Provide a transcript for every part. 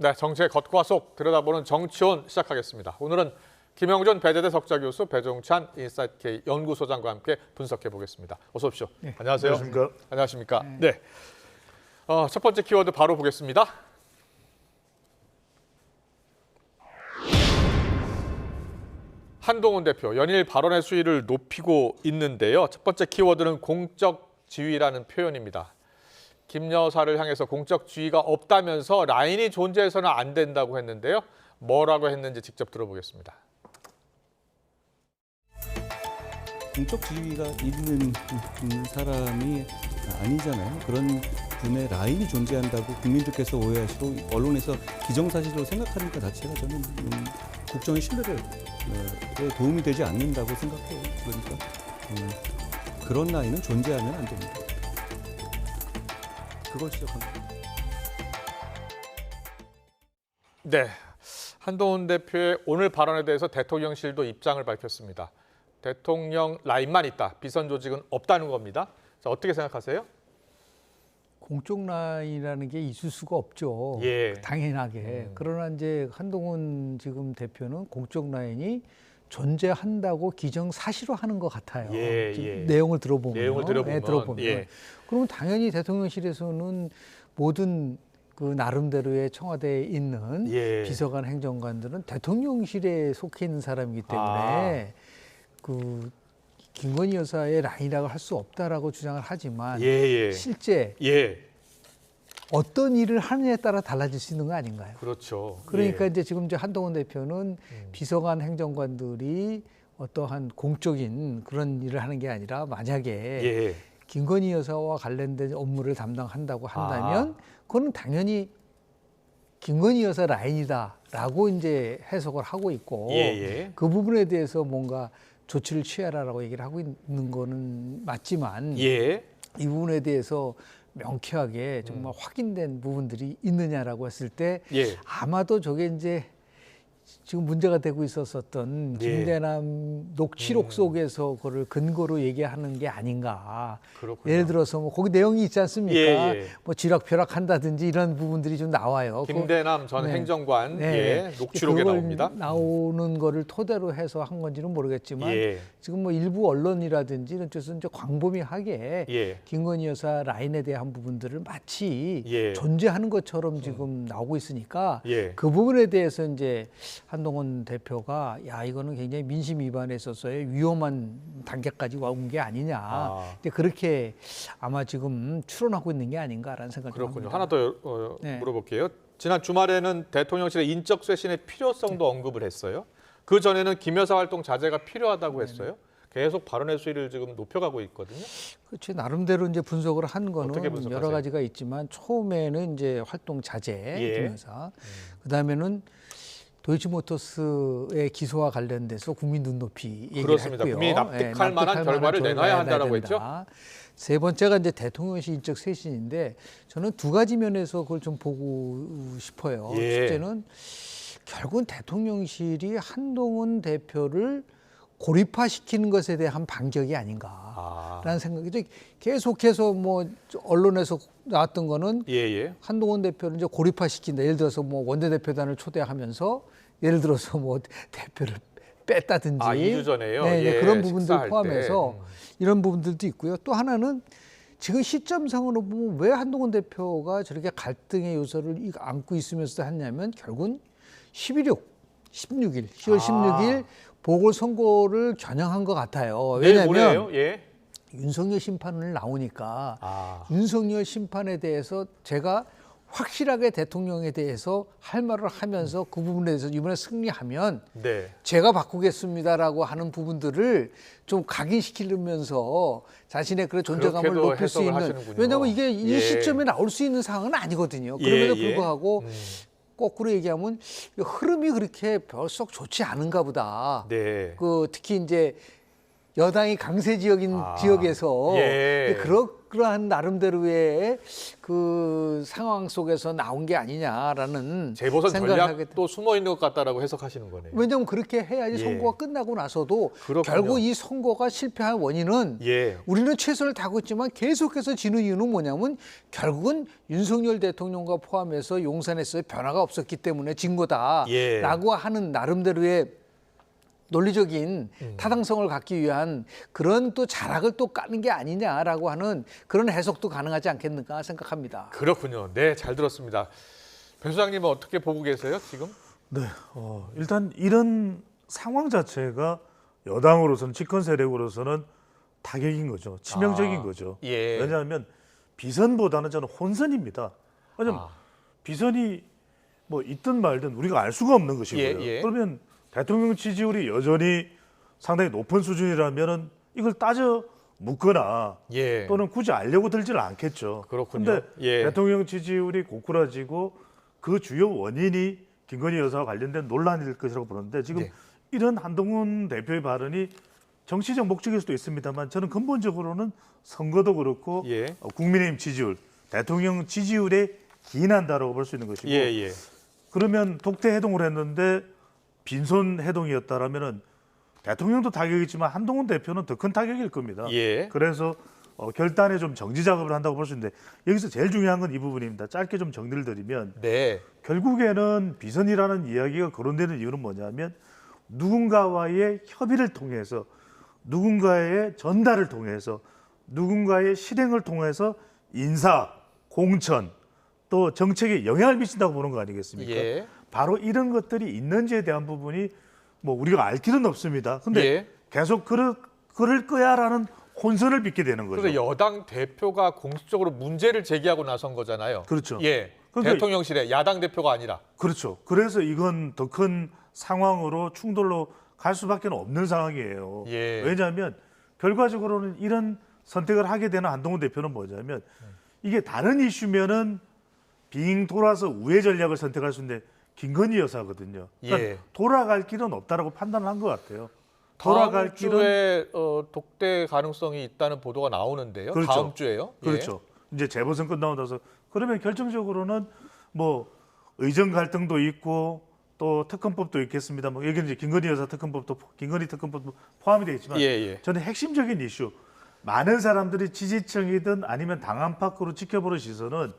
네, 정치의 겉과 속 들여다보는 정치온 시작하겠습니다. 오늘은 김영준 배재대 석좌교수, 배종찬 인사이트K 연구소장과 함께 분석해 보겠습니다. 어서 오십시오. 네. 안녕하세요. 안녕하십니까. 안녕하십니까. 네. 첫 번째 키워드 바로 보겠습니다. 한동훈 대표 연일 발언의 수위를 높이고 있는데요. 첫 번째 키워드는 공적 지위라는 표현입니다. 김 여사를 향해서 공적 지위가 없다면서 라인이 존재해서는 안 된다고 했는데요. 뭐라고 했는지 직접 들어보겠습니다. 공적 지위가 있는 사람이 아니잖아요. 그런 분의 라인이 존재한다고 국민들께서 오해하시고 언론에서 기정사실로 생각하는 것 자체가 저는 국정의 신뢰에 도움이 되지 않는다고 생각해요. 그러니까 그런 라인은 존재하면 안 됩니다. 그걸 지적합니다. 네, 한동훈 대표의 오늘 발언에 대해서 대통령실도 입장을 밝혔습니다. 대통령 라인만 있다, 비선 조직은 없다는 겁니다. 자, 어떻게 생각하세요? 공적 라인이라는 게 있을 수가 없죠. 예. 당연하게. 그러나 이제 한동훈 지금 대표는 공적 라인이 존재한다고 기정사실화 하는 것 같아요. 예. 내용을 들어보면. 들어보면. 예. 그러면 당연히 대통령실에서는 모든 그 나름대로의 청와대에 있는 예. 비서관 행정관들은 대통령실에 속해 있는 사람이기 때문에 그 김건희 여사의 라인이라고 할 수 없다라고 주장을 하지만 실제 어떤 어떤 일을 하느냐에 따라 달라질 수 있는 거 아닌가요? 그렇죠. 그러니까 이제 지금 이제 한동훈 대표는 비서관 행정관들이 어떠한 공적인 그런 일을 하는 게 아니라 만약에 김건희 여사와 관련된 업무를 담당한다고 한다면 그거는 당연히 김건희 여사 라인이다라고 이제 해석을 하고 있고 그 부분에 대해서 뭔가 조치를 취하라라고 얘기를 하고 있는 거는 맞지만 이 부분에 대해서 명쾌하게 정말 확인된 부분들이 있느냐라고 했을 때 아마도 저게 이제 지금 문제가 되고 있었던 김대남 녹취록 속에서 그걸 근거로 얘기하는 게 아닌가. 그렇군요. 예를 들어서 뭐 거기 내용이 있지 않습니까? 뭐 쥐락펴락 한다든지 이런 부분들이 좀 나와요. 김대남 전 행정관 녹취록에 그걸 나옵니다. 나오는 거를 토대로 해서 한 건지는 모르겠지만 지금 뭐 일부 언론이라든지 이런 쪽에서 이제 광범위하게 김건희 여사 라인에 대한 부분들을 마치 존재하는 것처럼 지금 나오고 있으니까 그 부분에 대해서 이제 한동훈 대표가 야 이거는 굉장히 민심 위반에 있어서의 위험한 단계까지 온 게 아니냐. 이제 그렇게 아마 지금 추론하고 있는 게 아닌가라는 생각이 듭니다. 그렇군요. 하나 더 물어볼게요. 지난 주말에는 대통령실의 인적 쇄신의 필요성도 언급을 했어요. 그 전에는 김 여사 활동 자제가 필요하다고 했어요. 계속 발언의 수위를 지금 높여가고 있거든요. 그렇지. 나름대로 이제 분석을 한 거는 분석하세요? 여러 가지가 있지만 처음에는 이제 활동 자제 김 여사, 그다음에는 도이치모터스의 기소와 관련돼서 국민 눈높이 얘기를 그렇습니다. 했고요. 국민이 납득할 만한 결과를 내놔야 한다라고 했죠. 세 번째가 이제 대통령실 인적 쇄신인데 저는 두 가지 면에서 그걸 좀 보고 싶어요. 첫째는 결국은 대통령실이 한동훈 대표를 고립화시키는 것에 대한 반격이 아닌가라는 생각이죠. 계속해서 뭐 언론에서 나왔던 거는 한동훈 대표를 이제 고립화시킨다. 예를 들어서 뭐 원내대표단을 초대하면서 예를 들어서 뭐 대표를 뺐다든지 2주 전에요. 그런 부분들 포함해서 이런 부분들도 있고요. 또 하나는 지금 시점상으로 보면 왜 한동훈 대표가 저렇게 갈등의 요소를 안고 있으면서 했냐면 결국은 10일 16일 보궐선거를 겨냥한 것 같아요. 왜냐하면 윤석열 심판을 나오니까 윤석열 심판에 대해서 제가 확실하게 대통령에 대해서 할 말을 하면서 그 부분에 대해서 이번에 승리하면 제가 바꾸겠습니다라고 하는 부분들을 좀 각인시키면서 자신의 그런 존재감을 높일 수 있는 왜냐하면 이게 이 시점에 나올 수 있는 상황은 아니거든요. 그럼에도 불구하고 거꾸로 얘기하면 흐름이 그렇게 별썩 좋지 않은가 보다. 그 특히 이제 여당이 강세 지역에서 예. 그러한 나름대로의 그 상황 속에서 나온 게 아니냐라는 재보선 생각을 하게 전략도 숨어 있는 것 같다라고 해석하시는 거네요. 왜냐하면 그렇게 해야지 예. 선거가 끝나고 나서도 그렇군요. 결국 이 선거가 실패한 원인은 예. 우리는 최선을 다하고 있지만 계속해서 지는 이유는 뭐냐면 결국은 윤석열 대통령과 포함해서 용산에서 변화가 없었기 때문에 진 거다라고 예. 하는 나름대로의 논리적인 타당성을 갖기 위한 그런 또 자락을 또 까는 게 아니냐라고 하는 그런 해석도 가능하지 않겠는가 생각합니다. 그렇군요. 네, 잘 들었습니다. 배 소장님은 어떻게 보고 계세요, 지금? 네, 일단 이런 상황 자체가 여당으로서는 집권 세력으로서는 타격인 거죠. 치명적인 거죠. 예. 왜냐하면 비선보다는 저는 혼선입니다. 왜냐하면 아. 비선이 뭐 있든 말든 우리가 알 수가 없는 것이고요. 예, 예. 그러면 대통령 지지율이 여전히 상당히 높은 수준이라면은 이걸 따져 묻거나 예. 또는 굳이 알려고 들지는 않겠죠. 그렇군요. 그런데 예. 대통령 지지율이 고꾸라지고 그 주요 원인이 김건희 여사와 관련된 논란일 것이라고 보는데 지금 네. 이런 한동훈 대표의 발언이 정치적 목적일 수도 있습니다만 저는 근본적으로는 선거도 그렇고 예. 국민의힘 지지율, 대통령 지지율에 기인한다라고 볼 수 있는 것이고 예, 예. 그러면 독대 해동을 했는데 빈손 해동이었다라면은 대통령도 타격이지만 한동훈 대표는 더 큰 타격일 겁니다. 예. 그래서 결단에 좀 정지 작업을 한다고 볼 수 있는데 여기서 제일 중요한 건 이 부분입니다. 짧게 좀 정리를 드리면 네. 결국에는 비선이라는 이야기가 거론되는 이유는 뭐냐면 누군가와의 협의를 통해서 누군가의 전달을 통해서 누군가의 실행을 통해서 인사, 공천 또 정책에 영향을 미친다고 보는 거 아니겠습니까? 예. 바로 이런 것들이 있는지에 대한 부분이 뭐 우리가 알 길은 없습니다. 근데 예. 계속 그럴 거야라는 혼선을 빚게 되는 거죠. 그래서 여당 대표가 공식적으로 문제를 제기하고 나선 거잖아요. 그렇죠. 예. 그러니까 대통령실에 야당 대표가 아니라. 그렇죠. 그래서 이건 더 큰 상황으로 충돌로 갈 수밖에 없는 상황이에요. 예. 왜냐하면 결과적으로는 이런 선택을 하게 되는 한동훈 대표는 뭐냐면 이게 다른 이슈면은 빙 돌아서 우회 전략을 선택할 수 있는데 김건희 여사거든요. 그러니까 예. 돌아갈 길은 없다라고 판단을 한 것 같아요. 다음 돌아갈 길은 주에 독대 가능성이 있다는 보도가 나오는데요. 그렇죠. 다음 주에요. 예. 그렇죠. 이제 재보선 끝나고 나서 그러면 결정적으로는 뭐 의정 갈등도 있고 또 특검법도 있겠습니다. 뭐 여기 이제 김건희 여사 특검법도 김건희 특검법도 포함이 되어 있지만 예, 예. 저는 핵심적인 이슈 많은 사람들이 지지층이든 아니면 당 안팎으로 지켜보는 시선은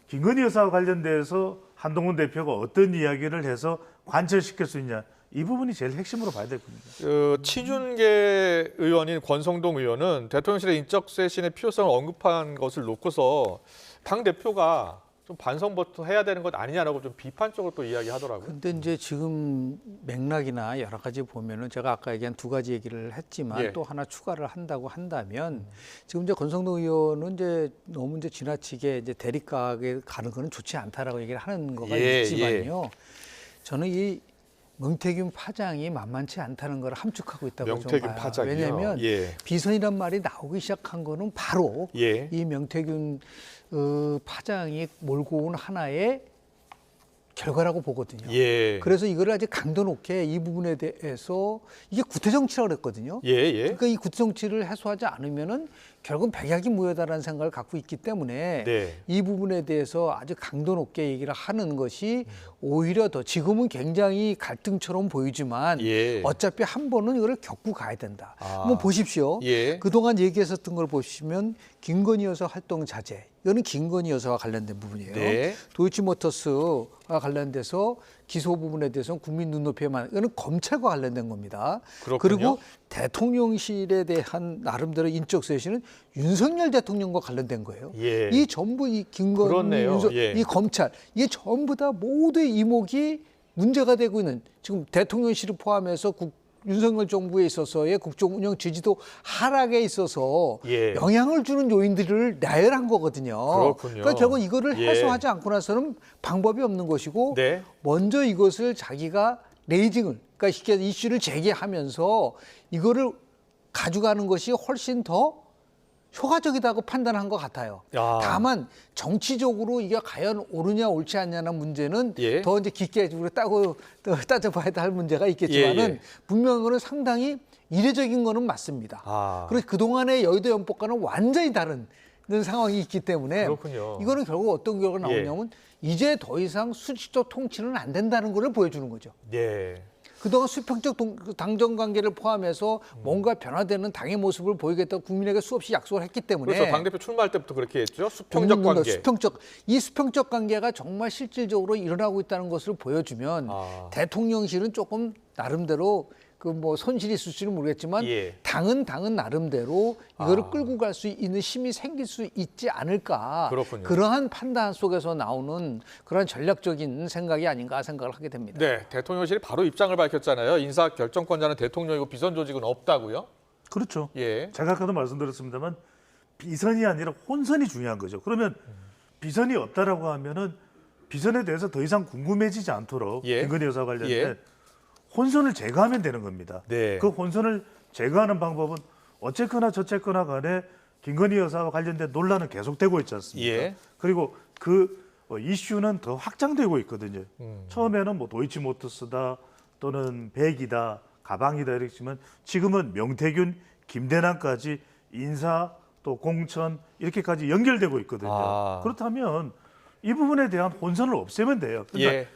김건희 여사와 관련돼서 한동훈 대표가 어떤 이야기를 해서 관철시킬 수 있냐 이 부분이 제일 핵심으로 봐야 될 겁니다. 친윤계 의원인 권성동 의원은 대통령실의 인적 쇄신의 필요성을 언급한 것을 놓고서 당 대표가 좀 반성부터 해야 되는 것 아니냐라고 좀 비판적으로 또 이야기하더라고요. 근데 이제 지금 맥락이나 여러 가지 보면은 제가 아까 얘기한 두 가지 얘기를 했지만 예. 또 하나 추가를 한다고 한다면 지금 이제 권성동 의원은 이제 너무 이제 지나치게 이제 대립각에 가는 거는 좋지 않다라고 얘기를 하는 거가 예, 있지만요. 저는 이 명태균 파장이 만만치 않다는 걸 함축하고 있다고 좀 명태균 봐요. 파장이요? 왜냐하면 예. 비선이란 말이 나오기 시작한 거는 바로 예. 이 명태균 파장이 몰고 온 하나의 결과라고 보거든요. 예. 그래서 이거를 아주 강도 높게 이 부분에 대해서 이게 구태 정치라고 그랬거든요. 예, 예. 그러니까 이 구태 정치를 해소하지 않으면은 결국은 백약이 무효다라는 생각을 갖고 있기 때문에 네. 이 부분에 대해서 아주 강도 높게 얘기를 하는 것이 오히려 더 지금은 굉장히 갈등처럼 보이지만 예. 어차피 한 번은 이거를 겪고 가야 된다. 아. 한번 보십시오. 예. 그동안 얘기했었던 걸 보시면 김건희 여사 활동 자제. 이거는 김건희 여사와 관련된 부분이에요. 네. 도이치모터스와 관련돼서 기소 부분에 대해서는 국민 눈높이에만 이거는 검찰과 관련된 겁니다. 그렇군요. 그리고 대통령실에 대한 나름대로 인적 쇄신은 윤석열 대통령과 관련된 거예요. 예. 이 전부 이 김건희, 그렇네요. 예. 이 검찰 이게 전부 다 모두의 이목이 문제가 되고 있는 지금 대통령실을 포함해서 윤석열 정부에 있어서의 국정 운영 지지도 하락에 있어서 예. 영향을 주는 요인들을 나열한 거거든요. 그렇군요. 그러니까 결국 이거를 예. 해소하지 않고 나서는 방법이 없는 것이고 네. 먼저 이것을 자기가 레이징을 그러니까 쉽게 이슈를 제기하면서 이거를 가져가는 것이 훨씬 더 효과적이다고 판단한 것 같아요. 야. 다만 정치적으로 이게 과연 옳으냐 옳지 않냐는 문제는 예. 더 이제 깊게 우리가 따져봐야 할 문제가 있겠지만은 예, 예. 분명히는 상당히 이례적인 거는 맞습니다. 아. 그래서 그동안의 여의도 연법과는 완전히 다른 상황이 있기 때문에 그렇군요. 이거는 결국 어떤 결과가 예. 나오냐면 이제 더 이상 수직적 통치는 안 된다는 걸 보여주는 거죠. 예. 그동안 수평적 당정 관계를 포함해서 뭔가 변화되는 당의 모습을 보이겠다고 국민에게 수없이 약속을 했기 때문에 그렇죠. 당대표 출마할 때부터 그렇게 했죠. 수평적 관계. 이 수평적 관계가 정말 실질적으로 일어나고 있다는 것을 보여주면 아. 대통령실은 조금 나름대로 그 뭐 손실이 있을지는 모르겠지만 예. 당은 나름대로 이거를 아. 끌고 갈 수 있는 힘이 생길 수 있지 않을까. 그렇군요. 그러한 판단 속에서 나오는 그런 전략적인 생각이 아닌가 생각을 하게 됩니다. 네, 대통령실이 바로 입장을 밝혔잖아요. 인사 결정권자는 대통령이고 비선 조직은 없다고요. 그렇죠. 예. 제가 아까도 말씀드렸습니다만 비선이 아니라 혼선이 중요한 거죠. 그러면 비선이 없다라고 하면은 비선에 대해서 더 이상 궁금해지지 않도록 예. 김건희 여사 관련된 예. 혼선을 제거하면 되는 겁니다. 네. 그 혼선을 제거하는 방법은 어쨌거나 저쨌거나 간에 김건희 여사와 관련된 논란은 계속되고 있지 않습니까? 예. 그리고 그 이슈는 더 확장되고 있거든요. 처음에는 뭐 도이치모터스다 또는 백이다, 가방이다 이랬지만 지금은 명태균, 김대남까지 인사 또 공천 이렇게까지 연결되고 있거든요. 아. 그렇다면 이 부분에 대한 혼선을 없애면 돼요. 그러니까 예.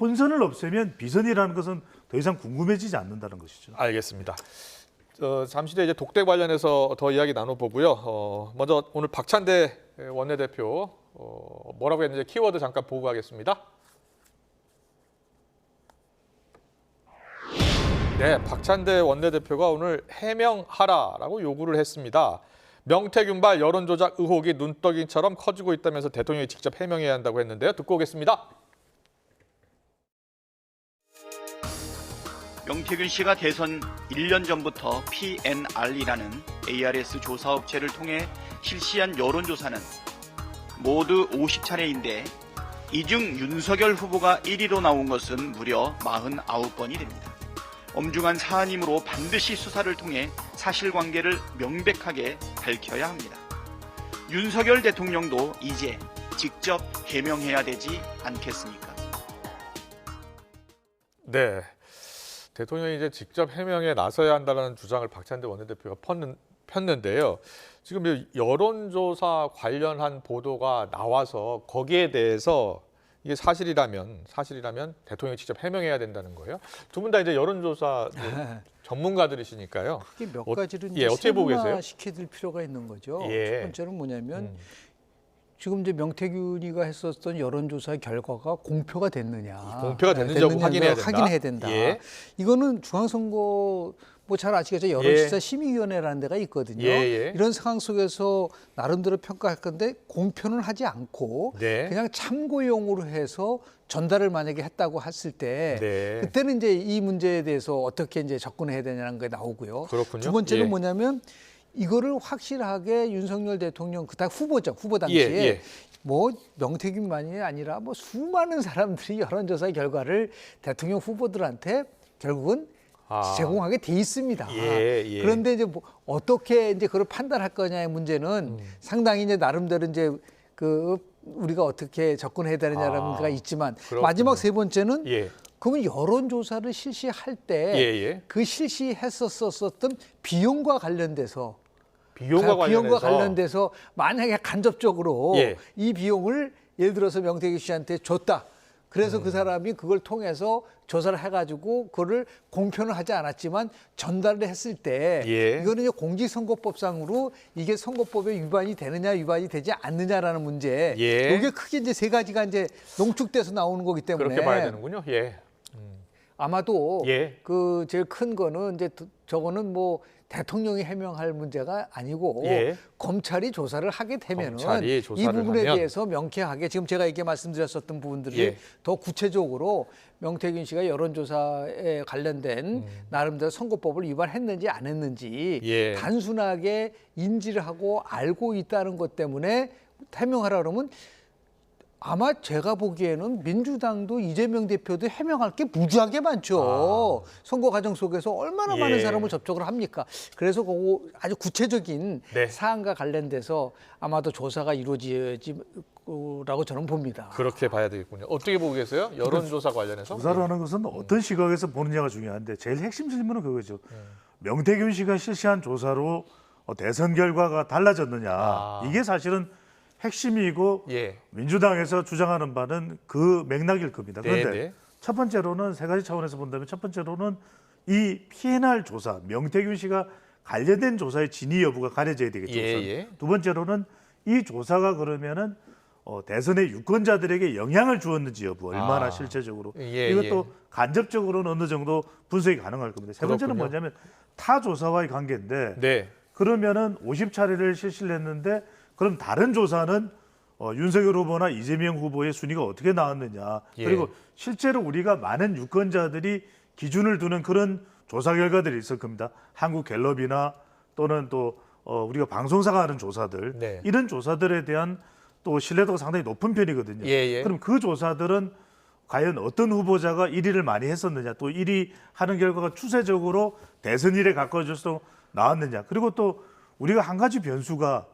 혼선을 없애면 비선이라는 것은 더 이상 궁금해지지 않는다는 것이죠. 알겠습니다. 잠시 뒤에 이제 독대 관련해서 더 이야기 나눠보고요. 먼저 오늘 박찬대 원내대표 뭐라고 했는지 키워드 잠깐 보고 가겠습니다. 네, 박찬대 원내대표가 오늘 해명하라라고 요구를 했습니다. 명태균발 여론조작 의혹이 눈떡이처럼 커지고 있다면서 대통령이 직접 해명해야 한다고 했는데요. 듣고 오겠습니다. 명태균 씨가 대선 1년 전부터 PNR이라는 ARS 조사업체를 통해 실시한 여론조사는 모두 50차례인데 이 중 윤석열 후보가 1위로 나온 것은 무려 49번이 됩니다. 엄중한 사안이므로 반드시 수사를 통해 사실관계를 명백하게 밝혀야 합니다. 윤석열 대통령도 이제 직접 해명해야 되지 않겠습니까? 네. 대통령이 이제 직접 해명에 나서야 한다는 주장을 박찬대 원내대표가 폈는데요. 지금 이 여론조사 관련한 보도가 나와서 거기에 대해서 이게 사실이라면 대통령이 직접 해명해야 된다는 거예요. 두 분 다 이제 여론조사 전문가들이시니까요. 그게 몇 가지를 예, 어떻게 보고 계세요? 시켜줄 필요가 있는 거죠. 예. 첫 번째는 뭐냐면 지금 이제 명태균이가 했었던 여론조사 결과가 공표가 됐느냐. 공표가 됐는지 확인해야 된다. 확인해야 된다. 예. 이거는 중앙선거 뭐 잘 아시겠죠? 여론조사 심의위원회라는 데가 있거든요. 예. 이런 상황 속에서 나름대로 평가할 건데 공표는 하지 않고 네. 그냥 참고용으로 해서 전달을 만약에 했다고 했을 때 네. 그때는 이제 이 문제에 대해서 어떻게 이제 접근해야 되냐는 게 나오고요. 그렇군요. 두 번째는 예. 뭐냐면 이거를 확실하게 윤석열 대통령 그다 후보죠. 후보 당시에 예. 뭐 명태균만이 아니라 뭐 수많은 사람들이 여론조사 결과를 대통령 후보들한테 결국은 제공하게 돼 있습니다. 예. 그런데 이제 뭐 어떻게 이제 그걸 판단할 거냐의 문제는 상당히 이제 나름대로 이제 그 우리가 어떻게 접근해야 되느냐라는 문제가 있지만 그렇군요. 마지막 세 번째는 예. 그러면 여론조사를 실시할 때 그 실시했었던 비용과 관련돼서 비용과 관련돼서 만약에 간접적으로 예. 이 비용을 예를 들어서 명태균 씨한테 줬다. 그래서 그 사람이 그걸 통해서 조사를 해가지고 그거를 공표는 하지 않았지만 전달을 했을 때 예. 이거는 이제 공직선거법상으로 이게 선거법에 위반이 되느냐 위반이 되지 않느냐라는 문제. 예. 이게 크게 이제 세 가지가 이제 농축돼서 나오는 거기 때문에 그렇게 봐야 되는군요. 예. 아마도 예. 그 제일 큰 거는 이제 저거는 뭐 대통령이 해명할 문제가 아니고 예. 검찰이 조사를 하게 되면은 검찰이 이 조사를 부분에 하면. 대해서 명쾌하게 지금 제가 이렇게 말씀드렸었던 부분들이 예. 더 구체적으로 명태균 씨가 여론조사에 관련된 나름대로 선거법을 위반했는지 안 했는지 예. 단순하게 인지를 하고 알고 있다는 것 때문에 해명하라 그러면 아마 제가 보기에는 민주당도 이재명 대표도 해명할 게 무지하게 많죠. 선거 과정 속에서 얼마나 많은 사람을 접촉을 합니까? 그래서 그거 아주 구체적인 네. 사안과 관련돼서 아마도 조사가 이루어지라고 저는 봅니다. 그렇게 봐야 되겠군요. 어떻게 보고 계세요? 여론조사 관련해서? 조사를 하는 것은 어떤 시각에서 보느냐가 중요한데 제일 핵심 질문은 그거죠. 명태균 씨가 실시한 조사로 대선 결과가 달라졌느냐. 이게 사실은 핵심이고 예. 민주당에서 주장하는 바는 그 맥락일 겁니다. 그런데 네. 첫 번째로는 세 가지 차원에서 본다면 첫 번째로는 이 PNR 조사, 명태균 씨가 관련된 조사의 진위 여부가 가려져야 되겠죠. 예. 두 번째로는 이 조사가 그러면은 대선의 유권자들에게 영향을 주었는지 여부, 얼마나 실제적으로 이것도 간접적으로는 어느 정도 분석이 가능할 겁니다. 세 번째는 그렇군요. 뭐냐면 타 조사와의 관계인데 네. 그러면은 50차례를 실시를 했는데 그럼 다른 조사는 윤석열 후보나 이재명 후보의 순위가 어떻게 나왔느냐. 그리고 실제로 우리가 많은 유권자들이 기준을 두는 그런 조사 결과들이 있을 겁니다. 한국갤럽이나 또는 또 우리가 방송사가 하는 조사들 네. 이런 조사들에 대한 또 신뢰도가 상당히 높은 편이거든요. 그럼 그 조사들은 과연 어떤 후보자가 1위를 많이 했었느냐, 또 1위 하는 결과가 추세적으로 대선일에 가까워져서 나왔느냐. 그리고 또 우리가 한 가지 변수가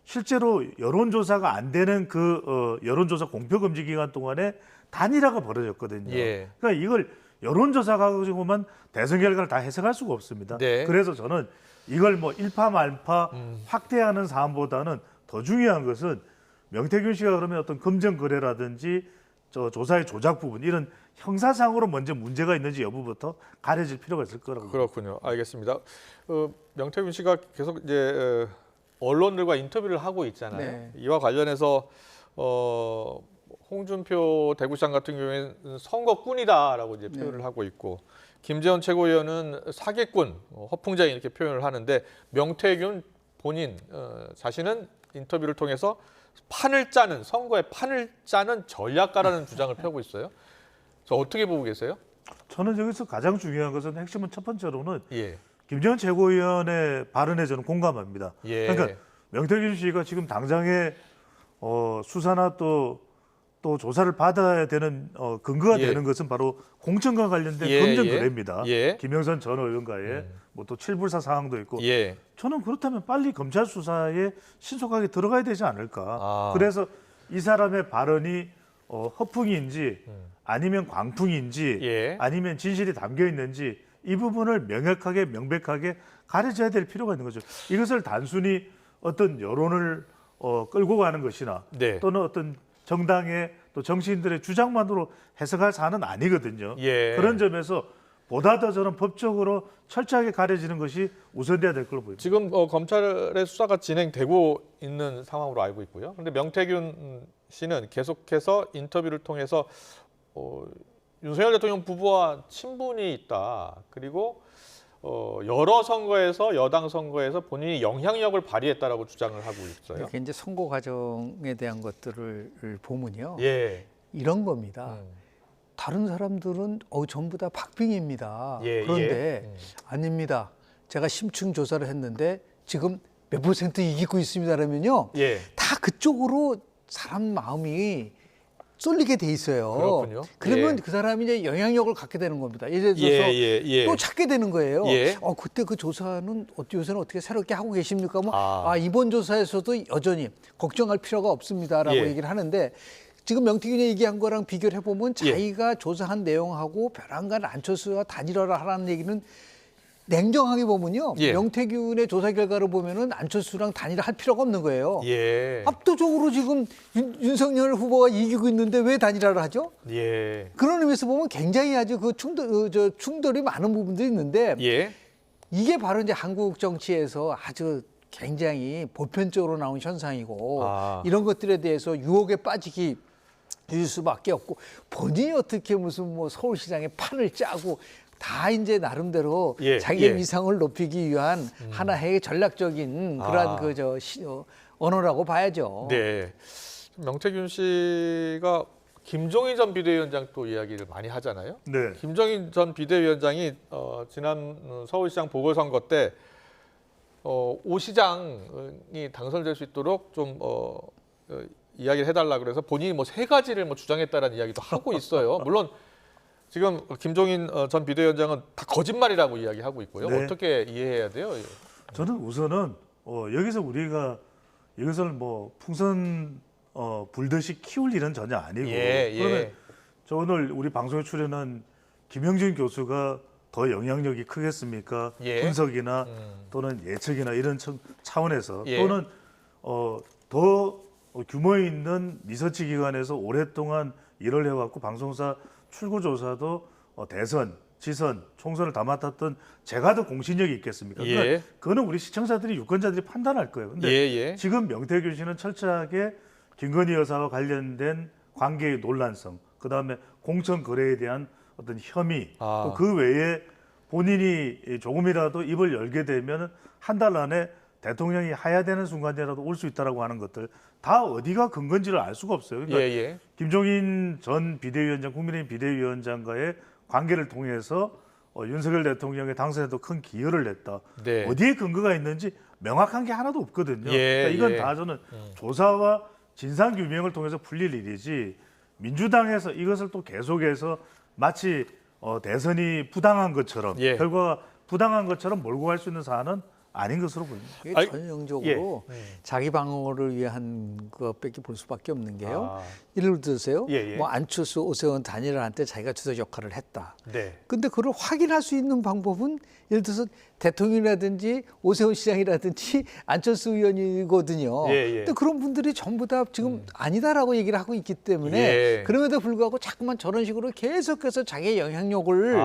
실제로 여론조사가 안 되는 그 여론조사 공표금지 기간 동안에 단일화가 벌어졌거든요. 그러니까 이걸 여론조사 가지고만 대선 결과를 다 해석할 수가 없습니다. 그래서 저는 이걸 뭐 일파만파 확대하는 사안보다는 더 중요한 것은 명태균 씨가 그러면 어떤 금전 거래라든지 조사의 조작 부분 이런 형사상으로 먼저 문제가 있는지 여부부터 가려질 필요가 있을 거라고. 그렇군요. 알겠습니다. 명태균 씨가 계속 이제 언론들과 인터뷰를 하고 있잖아요. 네. 이와 관련해서 홍준표 대구시장 같은 경우에는 선거꾼이다라고 이제 표현을 하고 있고 김재원 최고위원은 사기꾼, 허풍자인 이렇게 표현을 하는데 명태균 본인 자신은 인터뷰를 통해서 선거에 판을 짜는 전략가라는 주장을 펴고 있어요. 그래서 어떻게 보고 계세요? 저는 여기서 가장 중요한 것은 핵심은 첫 번째로는 김재원 최고위원의 발언에 저는 공감합니다. 그러니까 명태균 씨가 지금 당장에 수사나 또 조사를 받아야 되는 근거가 되는 것은 바로 공천과 관련된 검증 거래입니다. 김영선 전 의원과의 뭐 또 7불사 상황도 있고 저는 그렇다면 빨리 검찰 수사에 신속하게 들어가야 되지 않을까. 그래서 이 사람의 발언이 허풍인지 아니면 광풍인지 아니면 진실이 담겨 있는지 이 부분을 명확하게 명백하게 가려져야 될 필요가 있는 거죠. 이것을 단순히 어떤 여론을 끌고 가는 것이나 또는 어떤 정당의 또 정치인들의 주장만으로 해석할 사안은 아니거든요. 그런 점에서 보다 더 저는 법적으로 철저하게 가려지는 것이 우선돼야 될 걸로 보입니다. 지금 검찰의 수사가 진행되고 있는 상황으로 알고 있고요. 그런데 명태균 씨는 계속해서 인터뷰를 통해서 윤석열 대통령 부부와 친분이 있다. 그리고 여러 선거에서 여당 선거에서 본인이 영향력을 발휘했다라고 주장을 하고 있어요. 이렇게 이제 선거 과정에 대한 것들을 보면요, 이런 겁니다. 다른 사람들은 전부 다 박빙입니다. 그런데 아닙니다. 제가 심층 조사를 했는데 지금 몇 % 이기고 있습니다라면요, 다 그쪽으로 사람 마음이 쏠리게 돼 있어요. 그렇군요. 그러면 그 사람이 이제 영향력을 갖게 되는 겁니다. 예를 들어서 또 찾게 되는 거예요. 그때 그 조사는 요새는 어떻게 새롭게 하고 계십니까? 이번 조사에서도 여전히 걱정할 필요가 없습니다라고 얘기를 하는데 지금 명태균이 얘기한 거랑 비교를 해보면 자기가 조사한 내용하고 벼랑간 안철수와 단일화를 하라는 얘기는 냉정하게 보면요, 명태균의 조사 결과를 보면은 안철수랑 단일화 할 필요가 없는 거예요. 압도적으로 지금 윤석열 후보가 이기고 있는데 왜 단일화를 하죠? 그런 의미에서 보면 굉장히 아주 그 충돌이 많은 부분들이 있는데 이게 바로 이제 한국 정치에서 아주 굉장히 보편적으로 나온 현상이고 이런 것들에 대해서 유혹에 빠지기 일 수밖에 없고 본인이 어떻게 무슨 뭐 서울시장에 판을 짜고 다 이제 나름대로 자기의 위상을 높이기 위한 하나의 전략적인 그러한 언어라고 봐야죠. 명태균 씨가 김종인 전 비대위원장 또 이야기를 많이 하잖아요. 김종인 전 비대위원장이 지난 서울시장 보궐선거 때 오 시장이 당선될 수 있도록 좀 이야기를 해달라 그래서 본인이 뭐 3가지를 뭐 주장했다라는 이야기도 하고 있어요. 물론 지금 김종인 전 비대위원장은 다 거짓말이라고 이야기하고 있고요. 네. 어떻게 이해해야 돼요? 저는 우선은 여기서 우리가 이것을 뭐 풍선 불듯이 키울 일은 전혀 아니고 그러면 저 오늘 우리 방송에 출연한 김영진 교수가 더 영향력이 크겠습니까? 분석이나 또는 예측이나 이런 차원에서 또는 더 규모 있는 리서치 기관에서 오랫동안 일을 해왔고 방송사 출구조사도 대선, 지선, 총선을 다 맡았던 제가 더 공신력이 있겠습니까? 그러니까 그거는 우리 시청자들이 유권자들이 판단할 거예요. 근데 지금 명태균 씨는 철저하게 김건희 여사와 관련된 관계의 논란성, 그다음에 공천 거래에 대한 어떤 혐의, 또 그 외에 본인이 조금이라도 입을 열게 되면 한 달 안에 대통령이 하야되는 순간이라도 올 수 있다라고 하는 것들 다 어디가 근거인지를 알 수가 없어요. 그러니까 김종인 전 비대위원장, 국민의힘 비대위원장과의 관계를 통해서 윤석열 대통령의 당선에도 큰 기여를 했다. 어디에 근거가 있는지 명확한 게 하나도 없거든요. 그러니까 이건 다 저는 조사와 진상 규명을 통해서 풀릴 일이지 민주당에서 이것을 또 계속해서 마치 대선이 부당한 것처럼 결과가 부당한 것처럼 몰고 갈 수 있는 사안은 아닌 것으로 보입니다. 이게 전형적으로 자기 방어를 위한 것밖에 볼 수밖에 없는 게요. 예를 들으세요. 뭐 안철수, 오세훈 단일화한테 자기가 주도적 역할을 했다. 근데 그걸 확인할 수 있는 방법은 예를 들어서 대통령이라든지 오세훈 시장이라든지 안철수 의원이거든요. 근데 그런 분들이 전부 다 지금 아니다라고 얘기를 하고 있기 때문에 그럼에도 불구하고 자꾸만 저런 식으로 계속해서 자기의 영향력을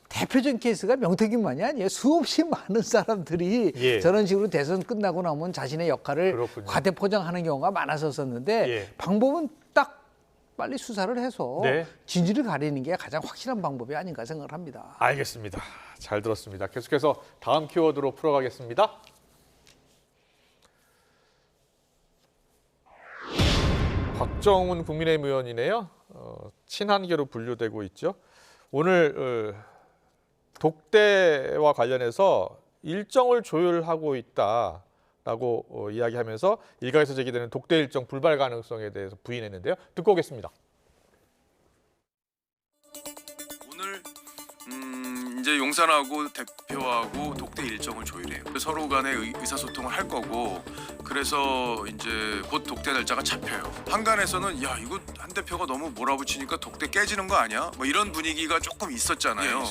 대표적인 케이스가 명태균만이 아니에요. 수없이 많은 사람들이 저런 식으로 대선 끝나고 나면 자신의 역할을 과대 포장하는 경우가 많았었는데 방법은 딱 빨리 수사를 해서 진실을 가리는 게 가장 확실한 방법이 아닌가 생각을 합니다. 알겠습니다. 잘 들었습니다. 계속해서 다음 키워드로 풀어가겠습니다. 박정훈 국민의힘 의원이네요. 친한계로 분류되고 있죠. 오늘 독대와 관련해서 일정을 조율하고 있다라고 이야기하면서 일각에서 제기되는 독대 일정 불발 가능성에 대해서 부인했는데요. 듣고 오겠습니다. 오늘 이제 용산하고 대표하고 독대 일정을 조율해요. 서로 간에 의사소통을 할 거고 그래서 이제 곧 독대 날짜가 잡혀요. 한간에서는 야 이거 한 대표가 너무 몰아붙이니까 독대 깨지는 거 아니야? 뭐 이런 분위기가 조금 있었잖아요.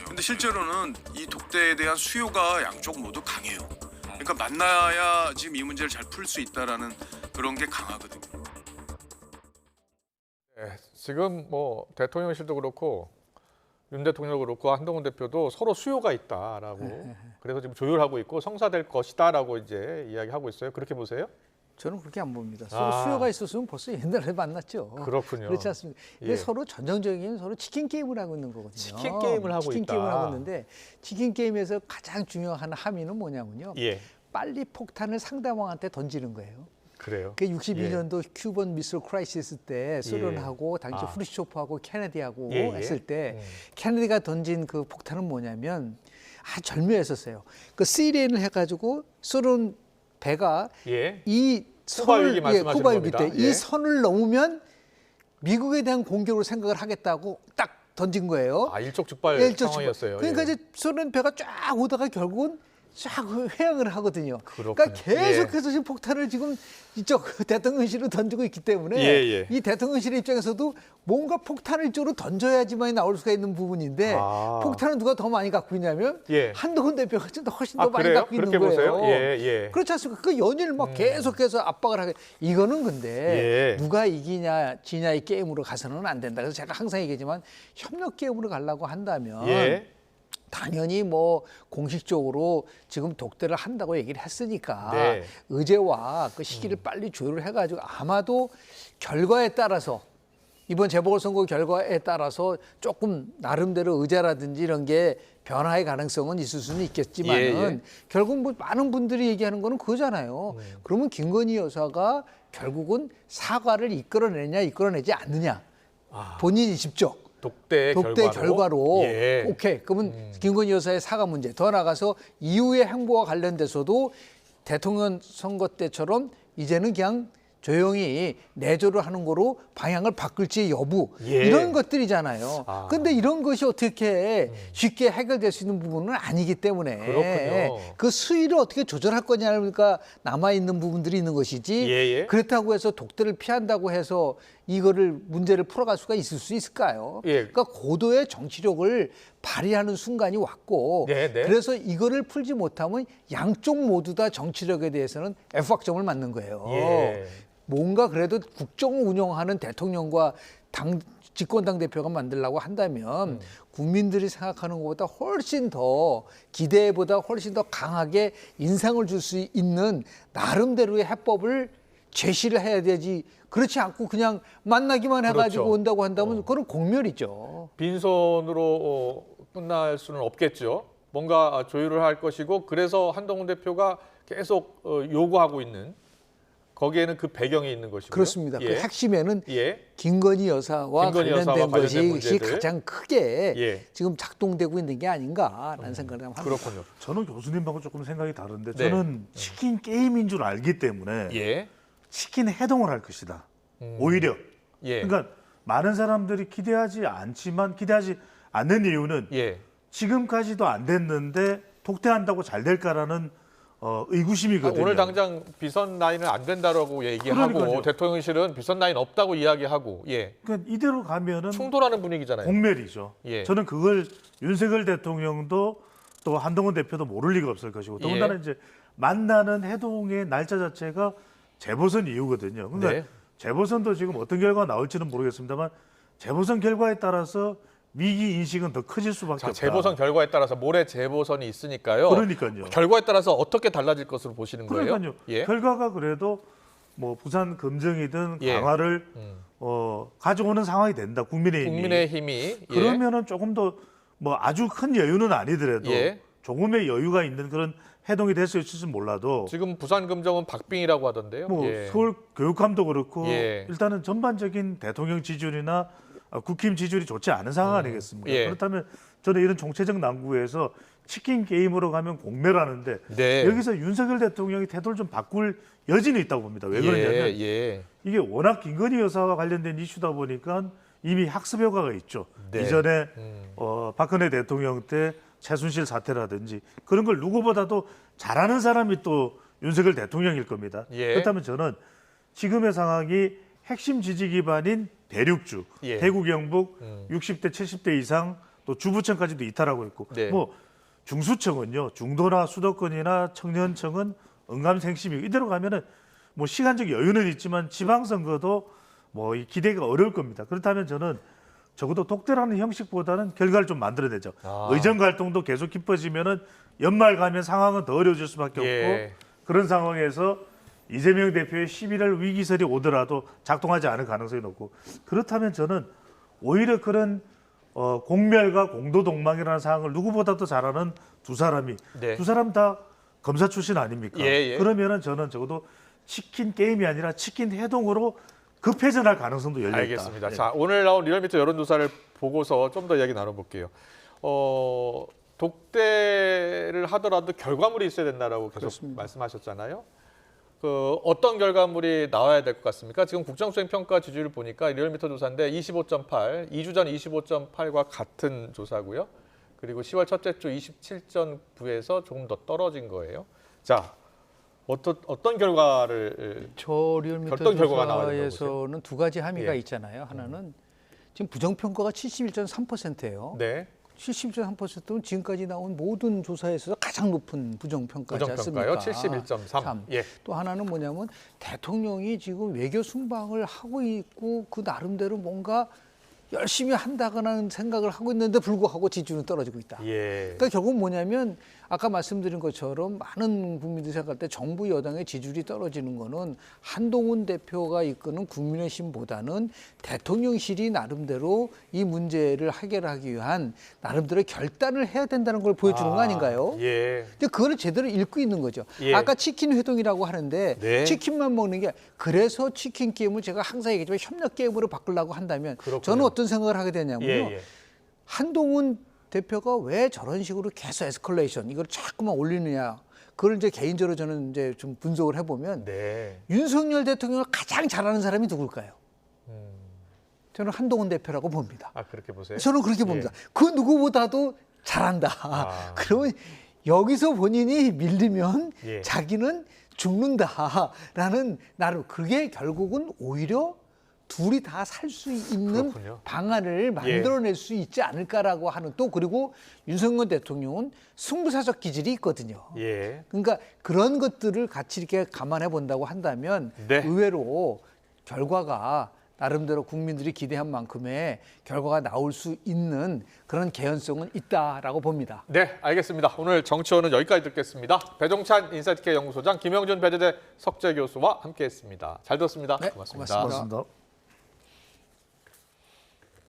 근데 실제로는 이 독대에 대한 수요가 양쪽 모두 강해요. 그러니까 만나야 지금 이 문제를 잘 풀 수 있다라는 그런 게 강하거든요. 지금 뭐 대통령실도 그렇고 윤 대통령도 그렇고 한동훈 대표도 서로 수요가 있다라고 그래서 지금 조율하고 있고 성사될 것이다라고 이제 이야기하고 있어요. 그렇게 보세요? 저는 그렇게 안 봅니다. 서로 수요가 있었으면 벌써 옛날에 만났죠. 그렇군요. 그렇지 않습니까? 이게 서로 전형적인 서로 치킨 게임을 하고 있는 거거든요. 치킨 게임을 하고 치킨 있다. 게임을 하고 있는데 치킨 게임에서 가장 중요한 함의는 뭐냐면요. 빨리 폭탄을 상대방한테 던지는 거예요. 그래요. 그 62년도 큐번 미술 크라이시스 때 소련하고 당시 후르시초프하고 케네디하고 했을 때 케네디가 던진 그 폭탄은 뭐냐면 절묘했었어요. 그 시리엔을 해가지고 소련 배가 이 선을 쿠바 위기 때 이 선을 넘으면 미국에 대한 공격으로 생각을 하겠다고 딱 던진 거예요. 일촉즉발 상황이었어요. 그러니까 이제 소련 배가 쫙 오다가 결국은 쫙 회항을 하거든요. 그러니까 계속해서 지금 폭탄을 지금 이쪽 대통령실로 던지고 있기 때문에 이 대통령실의 입장에서도 뭔가 폭탄을 이쪽으로 던져야지만 나올 수가 있는 부분인데 폭탄은 누가 더 많이 갖고 있냐면 한동훈 대표가 좀 훨씬 더 많이 갖고 있는 거예요. 그렇지 않습니까? 그 연일 막 계속해서 압박을 하게. 이거는 근데 누가 이기냐 지냐의 게임으로 가서는 안 된다. 그래서 제가 항상 얘기하지만 협력 게임으로 가려고 한다면 당연히 뭐 공식적으로 지금 독대를 한다고 얘기를 했으니까 의제와 그 시기를 빨리 조율을 해가지고 아마도 결과에 따라서 이번 재보궐선거 결과에 따라서 조금 나름대로 의제라든지 이런 게 변화의 가능성은 있을 수는 있겠지만은 결국 뭐 많은 분들이 얘기하는 거는 그거잖아요. 그러면 김건희 여사가 결국은 사과를 이끌어내냐 이끌어내지 않느냐 본인이 직접 독대 결과로 오케이. 그러면 김건희 여사의 사과 문제 더 나가서 이후의 행보와 관련돼서도 대통령 선거 때처럼 이제는 그냥 조용히 내조를 하는 거로 방향을 바꿀지 여부 예. 이런 것들이잖아요. 아. 근데 이런 것이 어떻게 쉽게 해결될 수 있는 부분은 아니기 때문에 그렇군요. 그 수위를 어떻게 조절할 거냐니까 남아 있는 부분들이 있는 것이지. 예. 그렇다고 해서 독대를 피한다고 해서 이거를 문제를 풀어갈 수가 있을 수 있을까요? 예. 그러니까 고도의 정치력을 발휘하는 순간이 왔고 네. 그래서 이거를 풀지 못하면 양쪽 모두 다 정치력에 대해서는 F확점을 맞는 거예요. 예. 뭔가 그래도 국정을 운영하는 대통령과 집권당 대표가 만들려고 한다면 국민들이 생각하는 것보다 훨씬 더 기대보다 훨씬 더 강하게 인상을 줄 수 있는 나름대로의 해법을 제시를 해야 되지. 그렇지 않고 그냥 만나기만 해가지고 그렇죠. 온다고 한다면 그건 공멸이죠. 빈손으로 끝날 수는 없겠죠. 뭔가 조율을 할 것이고 그래서 한동훈 대표가 계속 요구하고 있는 거기에는 그 배경이 있는 것이고요. 그렇습니다. 예. 그 핵심에는 예. 김건희 여사와 김건희 관련된 여사와 관련된 것이 문제들. 가장 크게 예. 지금 작동되고 있는 게 아닌가라는 생각을 합니다. 그렇군요. 저는 교수님하고 조금 생각이 다른데 네. 저는 치킨 게임인 줄 알기 때문에 예. 치킨 해동을 할 것이다. 오히려. 예. 그러니까 많은 사람들이 기대하지 않는 이유는 예. 지금까지도 안 됐는데 독대한다고 잘 될까라는 의구심이거든요. 오늘 당장 비선 라인은 안 된다라고 얘기하고 그러니까요. 대통령실은 비선 라인 없다고 이야기하고 예. 그러니까 이대로 가면은 충돌하는 분위기잖아요. 공멸이죠. 예. 저는 그걸 윤석열 대통령도 또 한동훈 대표도 모를 리가 없을 것이고 더군다나 예. 이제 만나는 해동의 날짜 자체가 재보선 이후거든요. 그러니까 네. 재보선도 지금 어떤 결과가 나올지는 모르겠습니다만 재보선 결과에 따라서 위기 인식은 더 커질 수밖에 자, 없다. 재보선 결과에 따라서 모레 재보선이 있으니까요. 그러니까요. 결과에 따라서 어떻게 달라질 것으로 보시는 거예요? 그러니까요. 예. 결과가 그래도 뭐 부산 금정이든 예. 강화를 가져오는 상황이 된다. 국민의힘이. 국민의힘이 예. 그러면은 조금 더 뭐 아주 큰 여유는 아니더라도 예. 조금의 여유가 있는 그런 해동이 될 수 있을지 몰라도 지금 부산 금정은 박빙이라고 하던데요. 뭐 예. 서울 교육감도 그렇고 예. 일단은 전반적인 대통령 지지율이나 국힘 지지율이 좋지 않은 상황 아니겠습니까? 예. 그렇다면 저는 이런 정체적 난구에서 치킨 게임으로 가면 공멸하는데 네. 여기서 윤석열 대통령이 태도를 좀 바꿀 여지는 있다고 봅니다. 왜 그러냐면 예. 이게 워낙 김건희 여사와 관련된 이슈다 보니까 이미 학습 효과가 있죠. 네. 이전에 박근혜 대통령 때 최순실 사태라든지 그런 걸 누구보다도 잘하는 사람이 또 윤석열 대통령일 겁니다. 예. 그렇다면 저는 지금의 상황이 핵심 지지 기반인 대륙주, 예. 대구 경북 60대 70대 이상 또 주부청까지도 이탈하고 있고 네. 뭐 중수청은요 중도나 수도권이나 청년청은 응감생심이고 이대로 가면은 뭐 시간적 여유는 있지만 지방선거도 뭐 이 기대가 어려울 겁니다. 그렇다면 저는 적어도 독대라는 형식보다는 결과를 좀 만들어내죠. 아. 의정 갈등도 계속 깊어지면은 연말 가면 상황은 더 어려워질 수밖에 예. 없고 그런 상황에서 이재명 대표의 11월 위기설이 오더라도 작동하지 않을 가능성이 높고 그렇다면 저는 오히려 그런 공멸과 공도동망이라는 상황을 누구보다도 잘하는 두 사람이 네. 두 사람 다 검사 출신 아닙니까? 예. 그러면은 저는 적어도 치킨 게임이 아니라 치킨 해동으로 급회전할 가능성도 열려 있다. 알겠습니다. 예. 자, 오늘 나온 리얼미터 여론조사를 보고서 좀 더 이야기 나눠볼게요. 독대를 하더라도 결과물이 있어야 된다라고 계속 그렇습니다. 말씀하셨잖아요. 그 어떤 결과물이 나와야 될 것 같습니까? 지금 국정수행평가 지지율 보니까 리얼미터 조사인데 25.8, 2주 전 25.8과 같은 조사고요. 그리고 10월 첫째 주 27.9에서 조금 더 떨어진 거예요. 자, 어떤 결과를 저 리얼미터 결정 결과가 나와야 된다고 조사에서는 두 가지 함의가 예. 있잖아요. 하나는 지금 부정평가가 71.3%예요. 네. 71.3%는 지금까지 나온 모든 조사에서 가장 높은 부정평가지 부정평가요? 않습니까? 71.3. 예. 또 하나는 뭐냐면 대통령이 지금 외교 순방을 하고 있고 그 나름대로 뭔가 열심히 한다거나 생각을 하고 있는데 불구하고 지지율은 떨어지고 있다. 예. 그러니까 결국 뭐냐면 아까 말씀드린 것처럼 많은 국민들이 생각할 때 정부 여당의 지지율이 떨어지는 거는 한동훈 대표가 이끄는 국민의힘보다는 대통령실이 나름대로 이 문제를 해결하기 위한 나름대로 결단을 해야 된다는 걸 보여주는 거 아닌가요? 예. 근데 그거를 제대로 읽고 있는 거죠. 예. 아까 치킨 회동이라고 하는데 네. 치킨만 먹는 게 그래서 치킨 게임을 제가 항상 얘기하지만 협력 게임으로 바꾸려고 한다면 그렇군요. 저는 어떤 생각을 하게 되냐면요. 예. 한동훈 대표가 왜 저런 식으로 계속 에스컬레이션 이걸 자꾸만 올리느냐. 그걸 이제 개인적으로 저는 이제 좀 분석을 해보면 네. 윤석열 대통령을 가장 잘하는 사람이 누굴까요? 저는 한동훈 대표라고 봅니다. 아 그렇게 보세요? 저는 그렇게 봅니다. 그 누구보다도 잘한다. 아. 그러면 여기서 본인이 밀리면 예. 자기는 죽는다라는 나름 그게 결국은 오히려 둘이 다 살 수 있는 그렇군요. 방안을 만들어낼 수 있지 않을까라고 하는 또 그리고 윤석열 대통령은 승부사적 기질이 있거든요. 예. 그러니까 그런 것들을 같이 이렇게 감안해 본다고 한다면 네. 의외로 결과가 나름대로 국민들이 기대한 만큼의 결과가 나올 수 있는 그런 개연성은 있다라고 봅니다. 네, 알겠습니다. 오늘 정치원은 여기까지 듣겠습니다. 배종찬 인사이트K 연구소장, 김영준 배재대 석재 교수와 함께했습니다. 잘 들었습니다. 네, 고맙습니다. 고맙습니다. 고맙습니다.